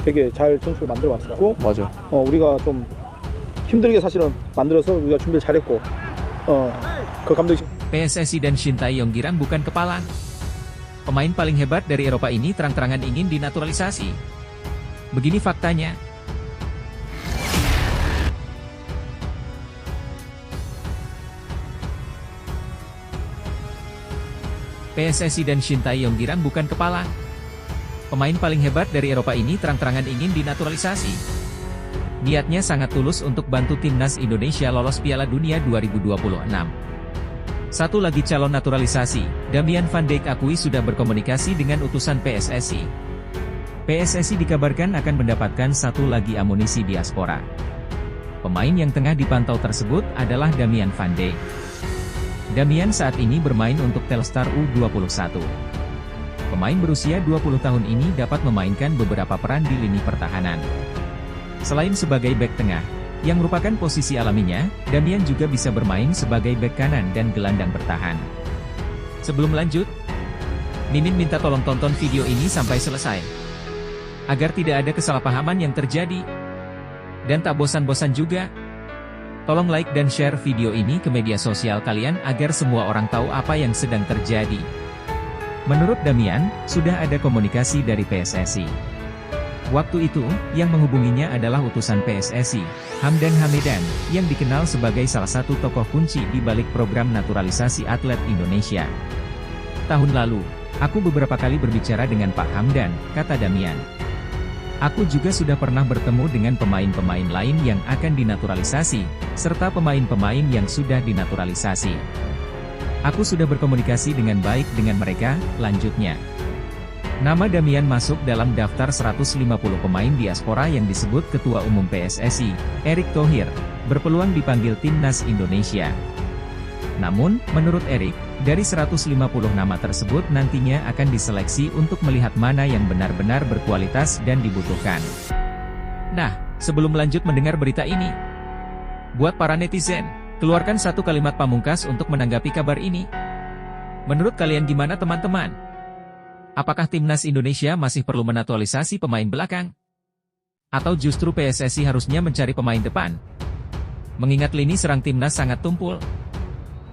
되게 잘 전술을 만들어 왔었고, 맞아. 우리가 좀 힘들게 사실은 만들어서 우리가 준비를 잘했고, 그 감독이 PSSI dan Shin Tae-yong girang bukan kepala. Pemain paling hebat dari Eropa ini terang-terangan ingin dinaturalisasi. Begini faktanya. PSSI dan Shin Tae-yong girang bukan kepala. Pemain paling hebat dari Eropa ini terang-terangan ingin dinaturalisasi. Niatnya sangat tulus untuk bantu timnas Indonesia lolos Piala Dunia 2026. Satu lagi calon naturalisasi, Damian van Dijk akui sudah berkomunikasi dengan utusan PSSI. PSSI dikabarkan akan mendapatkan satu lagi amunisi diaspora. Pemain yang tengah dipantau tersebut adalah Damian van Dijk. Damian saat ini bermain untuk Telstar U21. Pemain berusia 20 tahun ini dapat memainkan beberapa peran di lini pertahanan. Selain sebagai bek tengah, yang merupakan posisi alaminya, Damian juga bisa bermain sebagai bek kanan dan gelandang bertahan. Sebelum lanjut, Mimin minta tolong tonton video ini sampai selesai, agar tidak ada kesalahpahaman yang terjadi. Dan tak bosan-bosan juga, tolong like dan share video ini ke media sosial kalian agar semua orang tahu apa yang sedang terjadi. Menurut Damian, sudah ada komunikasi dari PSSI. Waktu itu, yang menghubunginya adalah utusan PSSI, Hamdan Hamidan, yang dikenal sebagai salah satu tokoh kunci di balik program naturalisasi atlet Indonesia. Tahun lalu, aku beberapa kali berbicara dengan Pak Hamdan, kata Damian. Aku juga sudah pernah bertemu dengan pemain-pemain lain yang akan dinaturalisasi, serta pemain-pemain yang sudah dinaturalisasi. Aku sudah berkomunikasi dengan baik dengan mereka, lanjutnya. Nama Damian masuk dalam daftar 150 pemain diaspora yang disebut Ketua Umum PSSI, Erick Thohir, berpeluang dipanggil timnas Indonesia. Namun, menurut Erick, dari 150 nama tersebut nantinya akan diseleksi untuk melihat mana yang benar-benar berkualitas dan dibutuhkan. Nah, sebelum lanjut mendengar berita ini, buat para netizen, keluarkan satu kalimat pamungkas untuk menanggapi kabar ini. Menurut kalian gimana teman-teman? Apakah timnas Indonesia masih perlu menaturalisasi pemain belakang? Atau justru PSSI harusnya mencari pemain depan? Mengingat lini serang timnas sangat tumpul.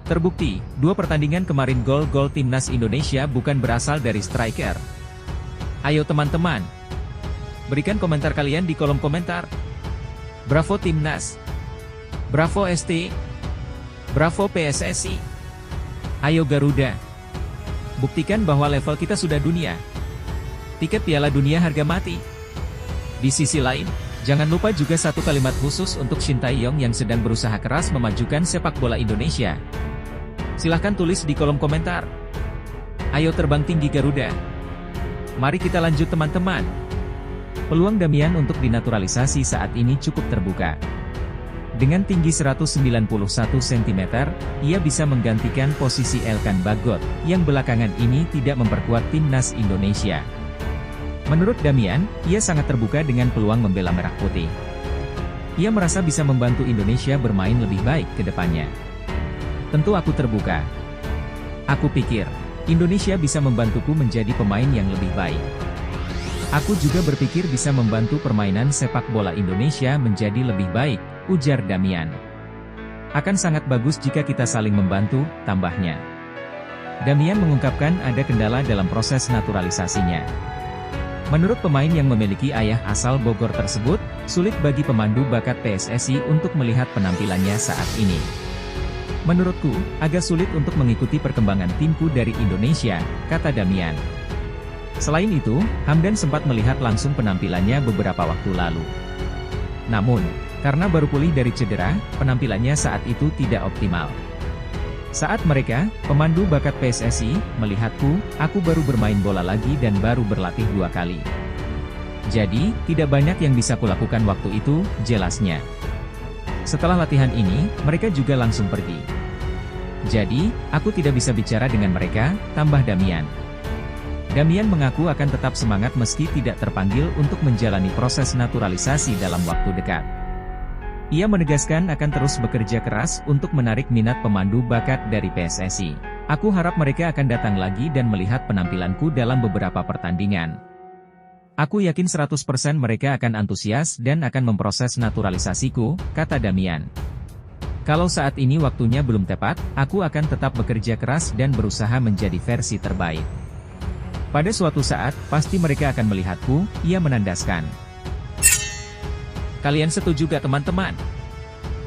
Terbukti, 2 pertandingan kemarin gol-gol timnas Indonesia bukan berasal dari striker. Ayo teman-teman, berikan komentar kalian di kolom komentar. Bravo timnas. Bravo ST. Bravo PSSI. Ayo Garuda. Buktikan bahwa level kita sudah dunia. Tiket Piala Dunia harga mati. Di sisi lain, jangan lupa juga satu kalimat khusus untuk Shin Tae-yong yang sedang berusaha keras memajukan sepak bola Indonesia. Silahkan tulis di kolom komentar. Ayo terbang tinggi Garuda. Mari kita lanjut teman-teman. Peluang Damian untuk dinaturalisasi saat ini cukup terbuka. Dengan tinggi 191 cm, ia bisa menggantikan posisi Elkan Bagot, yang belakangan ini tidak memperkuat timnas Indonesia. Menurut Damian, ia sangat terbuka dengan peluang membela Merah Putih. Ia merasa bisa membantu Indonesia bermain lebih baik ke depannya. Tentu aku terbuka. Aku pikir, Indonesia bisa membantuku menjadi pemain yang lebih baik. Aku juga berpikir bisa membantu permainan sepak bola Indonesia menjadi lebih baik, ujar Damian. Akan sangat bagus jika kita saling membantu, tambahnya. Damian mengungkapkan ada kendala dalam proses naturalisasinya. Menurut pemain yang memiliki ayah asal Bogor tersebut, sulit bagi pemandu bakat PSSI untuk melihat penampilannya saat ini. Menurutku, agak sulit untuk mengikuti perkembangan timku dari Indonesia, kata Damian. Selain itu, Hamdan sempat melihat langsung penampilannya beberapa waktu lalu. Namun, karena baru pulih dari cedera, penampilannya saat itu tidak optimal. Saat mereka, pemandu bakat PSSI, melihatku, aku baru bermain bola lagi dan baru berlatih 2 kali. Jadi, tidak banyak yang bisa kulakukan waktu itu, jelasnya. Setelah latihan ini, mereka juga langsung pergi. Jadi, aku tidak bisa bicara dengan mereka, tambah Damian. Damian mengaku akan tetap semangat meski tidak terpanggil untuk menjalani proses naturalisasi dalam waktu dekat. Ia menegaskan akan terus bekerja keras untuk menarik minat pemandu bakat dari PSSI. Aku harap mereka akan datang lagi dan melihat penampilanku dalam beberapa pertandingan. Aku yakin 100% mereka akan antusias dan akan memproses naturalisasiku, kata Damian. Kalau saat ini waktunya belum tepat, aku akan tetap bekerja keras dan berusaha menjadi versi terbaik. Pada suatu saat, pasti mereka akan melihatku, ia menandaskan. Kalian setuju gak teman-teman?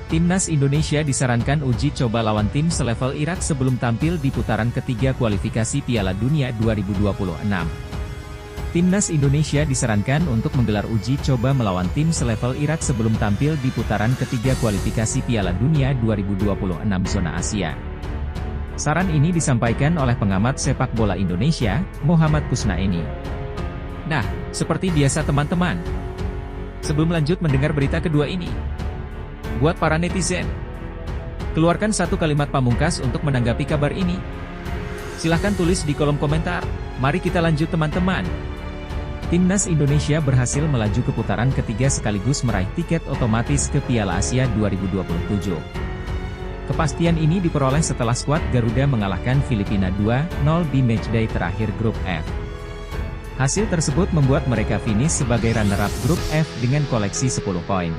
Timnas Indonesia disarankan uji coba lawan tim selevel Irak sebelum tampil di putaran ketiga kualifikasi Piala Dunia 2026. Timnas Indonesia disarankan untuk menggelar uji coba melawan tim selevel Irak sebelum tampil di putaran ketiga kualifikasi Piala Dunia 2026 zona Asia. Saran ini disampaikan oleh pengamat sepak bola Indonesia, Muhammad Kusnaini. Nah, seperti biasa teman-teman. Sebelum lanjut mendengar berita kedua ini, buat para netizen, keluarkan satu kalimat pamungkas untuk menanggapi kabar ini. Silahkan tulis di kolom komentar. Mari kita lanjut teman-teman. Timnas Indonesia berhasil melaju ke putaran ketiga sekaligus meraih tiket otomatis ke Piala Asia 2027. Kepastian ini diperoleh setelah skuad Garuda mengalahkan Filipina 2-0 di matchday terakhir grup F. Hasil tersebut membuat mereka finish sebagai runner-up grup F dengan koleksi 10 poin.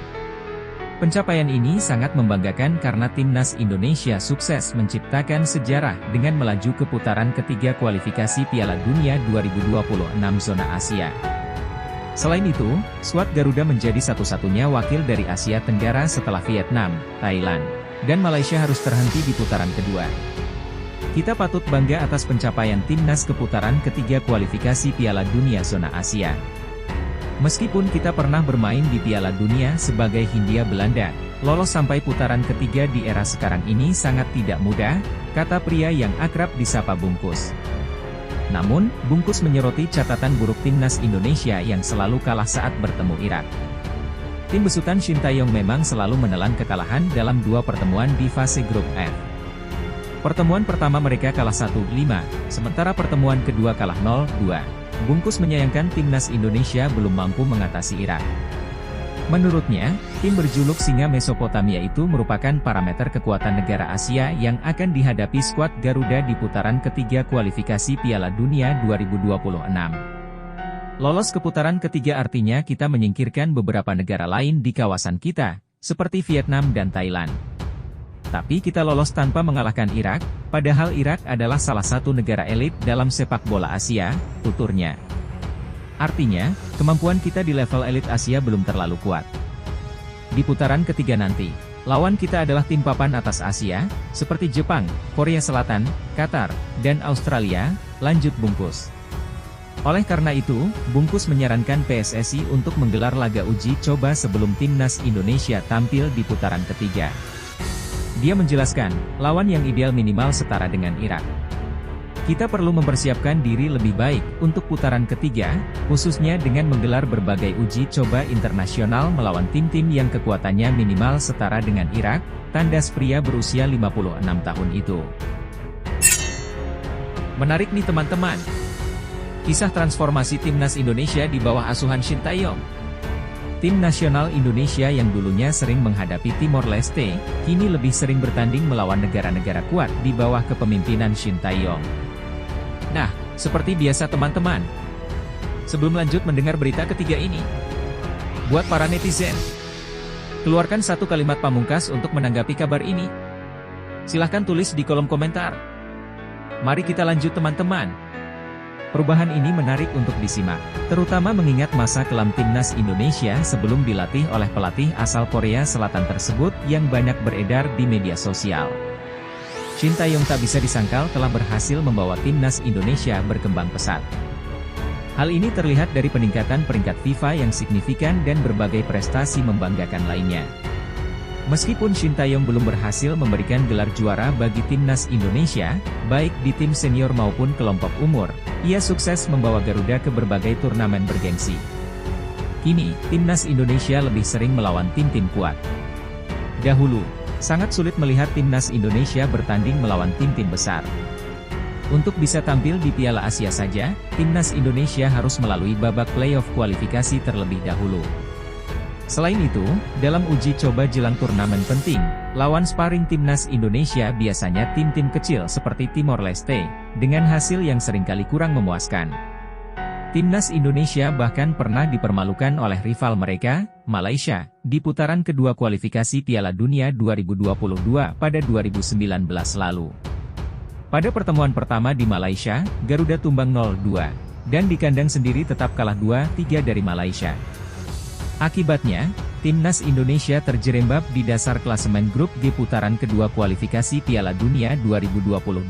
Pencapaian ini sangat membanggakan karena Timnas Indonesia sukses menciptakan sejarah dengan melaju ke putaran ketiga kualifikasi Piala Dunia 2026 zona Asia. Selain itu, skuad Garuda menjadi satu-satunya wakil dari Asia Tenggara setelah Vietnam, Thailand, dan Malaysia harus terhenti di putaran kedua. Kita patut bangga atas pencapaian Timnas ke putaran ketiga kualifikasi Piala Dunia zona Asia. Meskipun kita pernah bermain di Piala Dunia sebagai Hindia Belanda, lolos sampai putaran ketiga di era sekarang ini sangat tidak mudah, kata pria yang akrab disapa Bungkus. Namun, Bungkus menyoroti catatan buruk Timnas Indonesia yang selalu kalah saat bertemu Irak. Tim besutan Shin Tae-yong memang selalu menelan kekalahan dalam dua pertemuan di fase grup F. Pertemuan pertama mereka kalah 1-5, sementara pertemuan kedua kalah 0-2. Bungkus menyayangkan Timnas Indonesia belum mampu mengatasi Irak. Menurutnya, tim berjuluk Singa Mesopotamia itu merupakan parameter kekuatan negara Asia yang akan dihadapi skuad Garuda di putaran ketiga kualifikasi Piala Dunia 2026. Lolos ke putaran ketiga artinya kita menyingkirkan beberapa negara lain di kawasan kita, seperti Vietnam dan Thailand. Tapi kita lolos tanpa mengalahkan Irak, padahal Irak adalah salah satu negara elit dalam sepak bola Asia, tuturnya. Artinya, kemampuan kita di level elit Asia belum terlalu kuat. Di putaran ketiga nanti, lawan kita adalah tim papan atas Asia, seperti Jepang, Korea Selatan, Qatar, dan Australia, lanjut Bungkus. Oleh karena itu, Bungkus menyarankan PSSI untuk menggelar laga uji coba sebelum Timnas Indonesia tampil di putaran ketiga. Dia menjelaskan, lawan yang ideal minimal setara dengan Irak. Kita perlu mempersiapkan diri lebih baik untuk putaran ketiga, khususnya dengan menggelar berbagai uji coba internasional melawan tim-tim yang kekuatannya minimal setara dengan Irak, tandas pria berusia 56 tahun itu. Menarik nih teman-teman. Kisah transformasi Timnas Indonesia di bawah asuhan Shin Tae-yong. Tim nasional Indonesia yang dulunya sering menghadapi Timor Leste, kini lebih sering bertanding melawan negara-negara kuat di bawah kepemimpinan Shin Tae-yong. Nah, seperti biasa teman-teman. Sebelum lanjut mendengar berita ketiga ini, buat para netizen, keluarkan satu kalimat pamungkas untuk menanggapi kabar ini. Silahkan tulis di kolom komentar. Mari kita lanjut teman-teman. Perubahan ini menarik untuk disimak, terutama mengingat masa kelam Timnas Indonesia sebelum dilatih oleh pelatih asal Korea Selatan tersebut yang banyak beredar di media sosial. Shin Tae-yong tak bisa disangkal telah berhasil membawa Timnas Indonesia berkembang pesat. Hal ini terlihat dari peningkatan peringkat FIFA yang signifikan dan berbagai prestasi membanggakan lainnya. Meskipun Shin Tae-yong belum berhasil memberikan gelar juara bagi Timnas Indonesia, baik di tim senior maupun kelompok umur, ia sukses membawa Garuda ke berbagai turnamen bergengsi. Kini, Timnas Indonesia lebih sering melawan tim-tim kuat. Dahulu, sangat sulit melihat Timnas Indonesia bertanding melawan tim-tim besar. Untuk bisa tampil di Piala Asia saja, Timnas Indonesia harus melalui babak playoff kualifikasi terlebih dahulu. Selain itu, dalam uji coba jelang turnamen penting, lawan sparring Timnas Indonesia biasanya tim-tim kecil seperti Timor Leste, dengan hasil yang seringkali kurang memuaskan. Timnas Indonesia bahkan pernah dipermalukan oleh rival mereka, Malaysia, di putaran kedua kualifikasi Piala Dunia 2022 pada 2019 lalu. Pada pertemuan pertama di Malaysia, Garuda tumbang 0-2, dan di kandang sendiri tetap kalah 2-3 dari Malaysia. Akibatnya, Timnas Indonesia terjerembab di dasar klasemen grup G putaran kedua kualifikasi Piala Dunia 2022,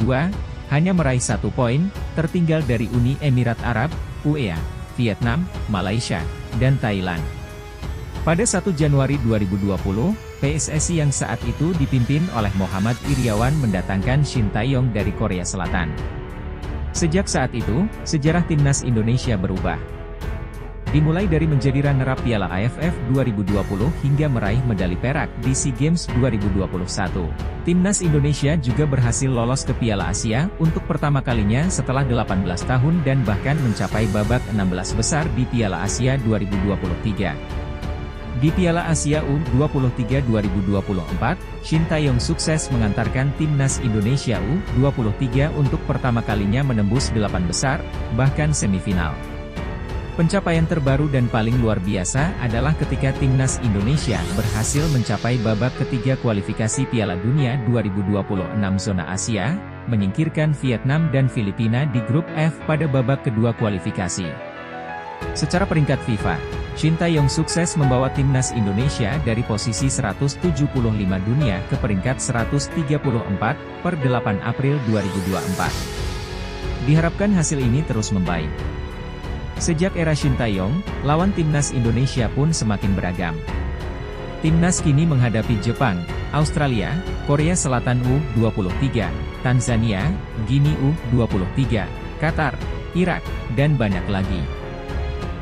hanya meraih 1 poin, tertinggal dari Uni Emirat Arab, UEA, Vietnam, Malaysia, dan Thailand. Pada 1 Januari 2020, PSSI yang saat itu dipimpin oleh Muhammad Iriawan mendatangkan Shin Tae-yong dari Korea Selatan. Sejak saat itu, sejarah Timnas Indonesia berubah. Dimulai dari menjadi runner-up Piala AFF 2020 hingga meraih medali perak di SEA Games 2021. Timnas Indonesia juga berhasil lolos ke Piala Asia untuk pertama kalinya setelah 18 tahun dan bahkan mencapai babak 16 besar di Piala Asia 2023. Di Piala Asia U23 2024, Shin Tae-yong sukses mengantarkan Timnas Indonesia U23 untuk pertama kalinya menembus 8 besar, bahkan semifinal. Pencapaian terbaru dan paling luar biasa adalah ketika Timnas Indonesia berhasil mencapai babak ketiga kualifikasi Piala Dunia 2026 zona Asia, menyingkirkan Vietnam dan Filipina di grup F pada babak kedua kualifikasi. Secara peringkat FIFA, Shin Tae-yong sukses membawa Timnas Indonesia dari posisi 175 dunia ke peringkat 134 per 8 April 2024. Diharapkan hasil ini terus membaik. Sejak era Shin Tae-yong, lawan Timnas Indonesia pun semakin beragam. Timnas kini menghadapi Jepang, Australia, Korea Selatan U23, Tanzania, Guinea U23, Qatar, Irak, dan banyak lagi.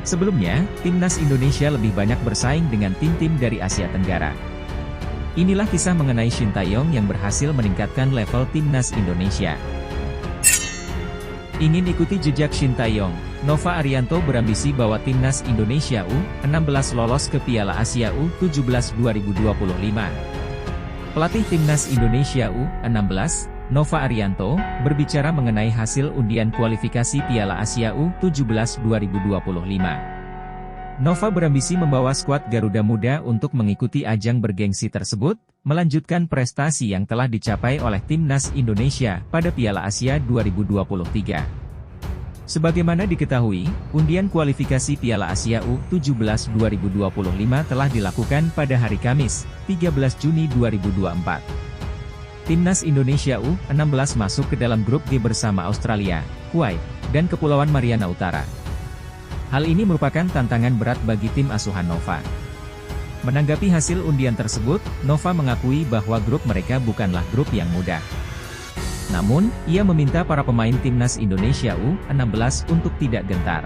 Sebelumnya, Timnas Indonesia lebih banyak bersaing dengan tim-tim dari Asia Tenggara. Inilah kisah mengenai Shin Tae-yong yang berhasil meningkatkan level Timnas Indonesia. Ingin ikuti jejak Shin Tae-yong, Nova Arianto berambisi bawa Timnas Indonesia U16 lolos ke Piala Asia U17 2025. Pelatih Timnas Indonesia U16, Nova Arianto, berbicara mengenai hasil undian kualifikasi Piala Asia U17 2025. Nova berambisi membawa skuad Garuda Muda untuk mengikuti ajang bergengsi tersebut, melanjutkan prestasi yang telah dicapai oleh Timnas Indonesia pada Piala Asia 2023. Sebagaimana diketahui, undian kualifikasi Piala Asia U17 2025 telah dilakukan pada hari Kamis, 13 Juni 2024. Timnas Indonesia U16 masuk ke dalam grup G bersama Australia, Kuwait, dan Kepulauan Mariana Utara. Hal ini merupakan tantangan berat bagi tim asuhan Nova. Menanggapi hasil undian tersebut, Nova mengakui bahwa grup mereka bukanlah grup yang mudah. Namun, ia meminta para pemain Timnas Indonesia U16 untuk tidak gentar.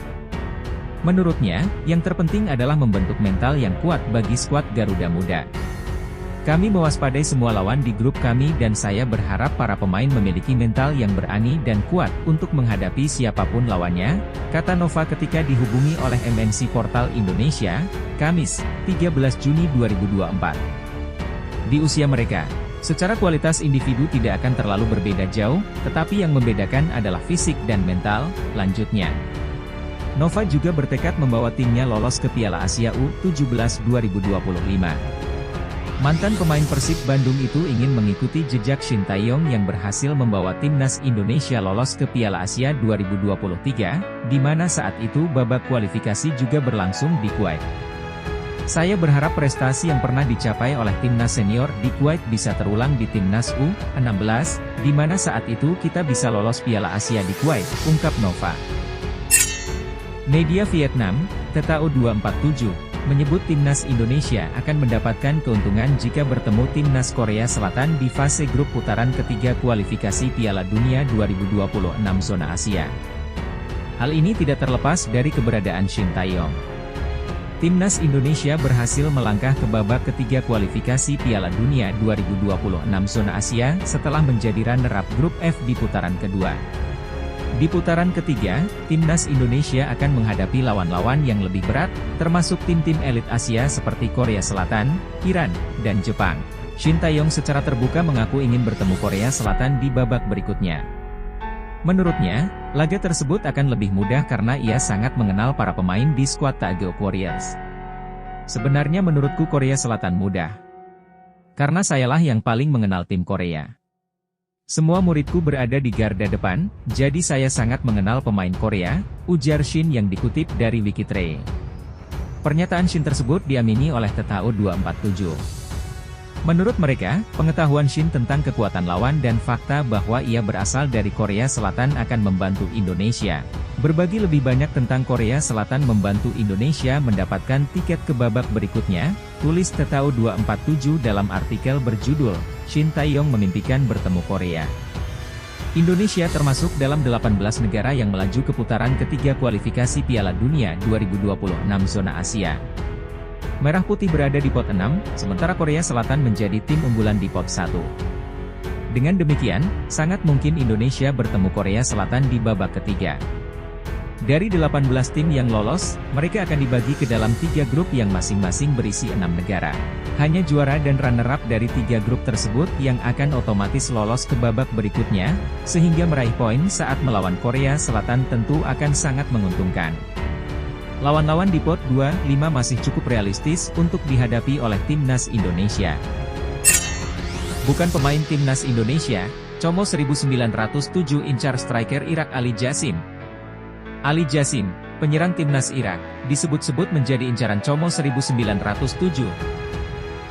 Menurutnya, yang terpenting adalah membentuk mental yang kuat bagi skuad Garuda Muda. Kami mewaspadai semua lawan di grup kami dan saya berharap para pemain memiliki mental yang berani dan kuat untuk menghadapi siapapun lawannya, kata Nova ketika dihubungi oleh MNC Portal Indonesia, Kamis, 13 Juni 2024. Di usia mereka, secara kualitas individu tidak akan terlalu berbeda jauh, tetapi yang membedakan adalah fisik dan mental, lanjutnya. Nova juga bertekad membawa timnya lolos ke Piala Asia U17 2025. Mantan pemain Persib Bandung itu ingin mengikuti jejak Shin Tae-yong yang berhasil membawa Timnas Indonesia lolos ke Piala Asia 2023, di mana saat itu babak kualifikasi juga berlangsung di Kuwait. Saya berharap prestasi yang pernah dicapai oleh timnas senior di Kuwait bisa terulang di timnas U16, di mana saat itu kita bisa lolos Piala Asia di Kuwait, ungkap Nova. Media Vietnam, TTO247, menyebut timnas Indonesia akan mendapatkan keuntungan jika bertemu timnas Korea Selatan di fase grup putaran ketiga kualifikasi Piala Dunia 2026 zona Asia. Hal ini tidak terlepas dari keberadaan Shin Tae-yong. Timnas Indonesia berhasil melangkah ke babak ketiga kualifikasi Piala Dunia 2026 zona Asia setelah menjadi runner-up grup F di putaran kedua. Di putaran ketiga, Timnas Indonesia akan menghadapi lawan-lawan yang lebih berat, termasuk tim-tim elit Asia seperti Korea Selatan, Iran, dan Jepang. Shin Tae-yong secara terbuka mengaku ingin bertemu Korea Selatan di babak berikutnya. Menurutnya, laga tersebut akan lebih mudah karena ia sangat mengenal para pemain di skuad Taegeo Warriors. Sebenarnya menurutku Korea Selatan mudah. Karena sayalah yang paling mengenal tim Korea. Semua muridku berada di garda depan, jadi saya sangat mengenal pemain Korea, ujar Shin yang dikutip dari Wikitrade. Pernyataan Shin tersebut diamini oleh Tetao 247. Menurut mereka, pengetahuan Shin tentang kekuatan lawan dan fakta bahwa ia berasal dari Korea Selatan akan membantu Indonesia. Berbagi lebih banyak tentang Korea Selatan membantu Indonesia mendapatkan tiket ke babak berikutnya, tulis Tetao 247 dalam artikel berjudul, Shin Tae-yong memimpikan bertemu Korea. Indonesia termasuk dalam 18 negara yang melaju ke putaran ketiga kualifikasi Piala Dunia 2026 zona Asia. Merah Putih berada di pot 6, sementara Korea Selatan menjadi tim unggulan di pot 1. Dengan demikian, sangat mungkin Indonesia bertemu Korea Selatan di babak ketiga. Dari 18 tim yang lolos, mereka akan dibagi ke dalam 3 grup yang masing-masing berisi 6 negara. Hanya juara dan runner-up dari 3 grup tersebut yang akan otomatis lolos ke babak berikutnya, sehingga meraih poin saat melawan Korea Selatan tentu akan sangat menguntungkan. Lawan-lawan di pot 2-5 masih cukup realistis untuk dihadapi oleh timnas Indonesia. Bukan pemain timnas Indonesia, Como 1907 incar striker Irak Ali Jassim. Ali Jassim, penyerang timnas Irak, disebut-sebut menjadi incaran Como 1907.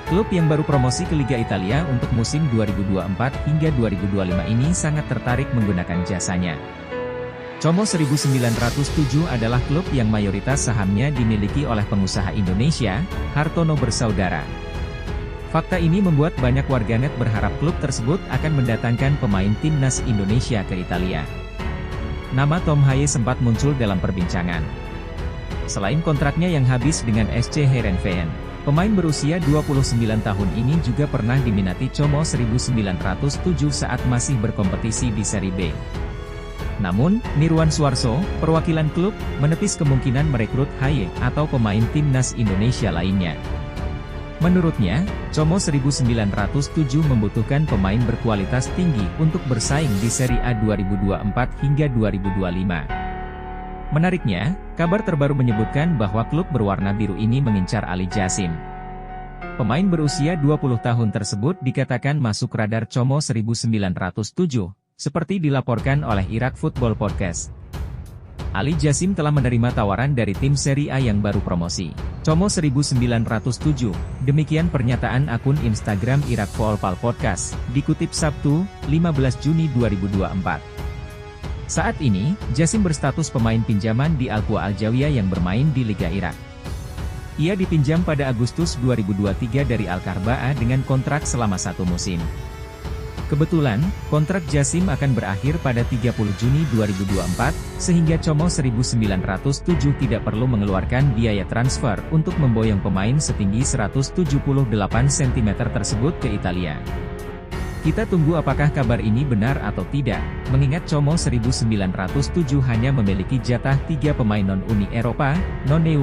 Klub yang baru promosi ke Liga Italia untuk musim 2024 hingga 2025 ini sangat tertarik menggunakan jasanya. Como 1907 adalah klub yang mayoritas sahamnya dimiliki oleh pengusaha Indonesia, Hartono Bersaudara. Fakta ini membuat banyak warganet berharap klub tersebut akan mendatangkan pemain timnas Indonesia ke Italia. Nama Tom Haye sempat muncul dalam perbincangan. Selain kontraknya yang habis dengan SC Heerenveen, pemain berusia 29 tahun ini juga pernah diminati Como 1907 saat masih berkompetisi di Serie B. Namun, Nirwan Suarso, perwakilan klub, menepis kemungkinan merekrut Haye atau pemain timnas Indonesia lainnya. Menurutnya, Como 1907 membutuhkan pemain berkualitas tinggi untuk bersaing di Serie A 2024 hingga 2025. Menariknya, kabar terbaru menyebutkan bahwa klub berwarna biru ini mengincar Ali Jassim. Pemain berusia 20 tahun tersebut dikatakan masuk radar Como 1907. Seperti dilaporkan oleh Irak Football Podcast. Ali Jassim telah menerima tawaran dari tim Serie A yang baru promosi, Como 1907, demikian pernyataan akun Instagram Irak Football Podcast, dikutip Sabtu, 15 Juni 2024. Saat ini, Jassim berstatus pemain pinjaman di Al-Qwa Al-Jawiyah yang bermain di Liga Irak. Ia dipinjam pada Agustus 2023 dari Al-Karba'ah dengan kontrak selama 1 musim. Kebetulan, kontrak Jassim akan berakhir pada 30 Juni 2024, sehingga Como 1907 tidak perlu mengeluarkan biaya transfer untuk memboyong pemain setinggi 178 cm tersebut ke Italia. Kita tunggu apakah kabar ini benar atau tidak, mengingat Como 1907 hanya memiliki jatah 3 pemain non-Uni Eropa, non-EU.